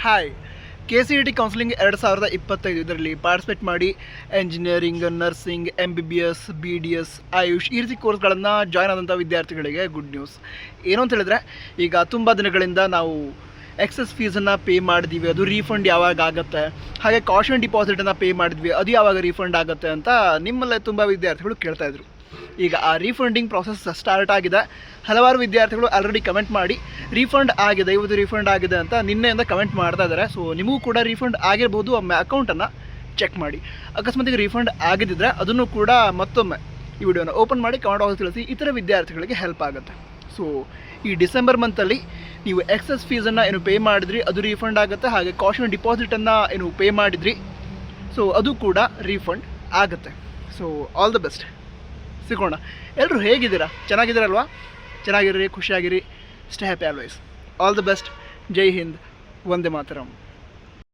Hi, KCET counselling 2025 ಇದರಲ್ಲಿ participate ಮಾಡಿ engineering, nursing, MBBS, BDS, AYUSH ಈ ರೀತಿ ಕೋರ್ಸ್ಗಳನ್ನು ಜಾಯ್ನ್ ಆದಂಥ ವಿದ್ಯಾರ್ಥಿಗಳಿಗೆ ಗುಡ್ ನ್ಯೂಸ್. ಏನು ಅಂತ ಹೇಳಿದ್ರೆ, ಈಗ ತುಂಬ ದಿನಗಳಿಂದ ನಾವು ಎಕ್ಸಸ್ ಫೀಸನ್ನು ಪೇ ಮಾಡಿದ್ವಿ, ಅದು ರೀಫಂಡ್ ಯಾವಾಗ ಆಗುತ್ತೆ, ಹಾಗೆ ಕಾಷನ್ ಡಿಪಾಸಿಟನ್ನು ಪೇ ಮಾಡಿದ್ವಿ, ಅದು ಯಾವಾಗ ರೀಫಂಡ್ ಆಗುತ್ತೆ ಅಂತ ನಿಮ್ಮಲ್ಲೇ ತುಂಬ ವಿದ್ಯಾರ್ಥಿಗಳು ಕೇಳ್ತಾಯಿದ್ರು. ಈಗ ಆ ರೀಫಂಡಿಂಗ್ ಪ್ರಾಸೆಸ್ ಸ್ಟಾರ್ಟ್ ಆಗಿದೆ. ಹಲವಾರು ವಿದ್ಯಾರ್ಥಿಗಳು ಆಲ್ರೆಡಿ ಕಮೆಂಟ್ ಮಾಡಿ ರೀಫಂಡ್ ಆಗಿದೆ, ಇವತ್ತು ರೀಫಂಡ್ ಆಗಿದೆ ಅಂತ ನಿನ್ನೆಯಿಂದ ಕಮೆಂಟ್ ಮಾಡ್ತಾ ಇದ್ದಾರೆ. ಸೊ ನಿಮಗೂ ಕೂಡ ರೀಫಂಡ್ ಆಗಿರ್ಬೋದು. ಒಮ್ಮೆ ಅಕೌಂಟನ್ನು ಚೆಕ್ ಮಾಡಿ. ಅಕಸ್ಮಾತ್ ರೀಫಂಡ್ ಆಗಿದ್ದರೆ ಅದನ್ನು ಕೂಡ ಮತ್ತೊಮ್ಮೆ ಈ ವಿಡಿಯೋನ ಓಪನ್ ಮಾಡಿ ಕಮೆಂಟ್ ಬಾಕ್ಸ್ ತಿಳಿಸಿ. ಇತರ ವಿದ್ಯಾರ್ಥಿಗಳಿಗೆ ಹೆಲ್ಪ್ ಆಗುತ್ತೆ. ಸೊ ಈ ಡಿಸೆಂಬರ್ ಮಂತಲ್ಲಿ ನೀವು ಎಕ್ಸಸ್ ಫೀಸನ್ನು ಏನು ಪೇ ಮಾಡಿದ್ರಿ ಅದು ರೀಫಂಡ್ ಆಗುತ್ತೆ, ಹಾಗೆ ಕಾಷನ್ ಡಿಪಾಸಿಟನ್ನು ಏನು ಪೇ ಮಾಡಿದ್ರಿ ಸೊ ಅದು ಕೂಡ ರೀಫಂಡ್ ಆಗುತ್ತೆ. So all the best. ಸಿಗೋಣ. ಎಲ್ಲರೂ ಹೇಗಿದ್ದೀರಾ? ಚೆನ್ನಾಗಿದ್ದೀರಲ್ವಾ? ಚೆನ್ನಾಗಿರಿ, ಖುಷಿಯಾಗಿರಿ, stay happy always. All the best. ಜೈ ಹಿಂದ್, ವಂದೇ ಮಾತರಂ.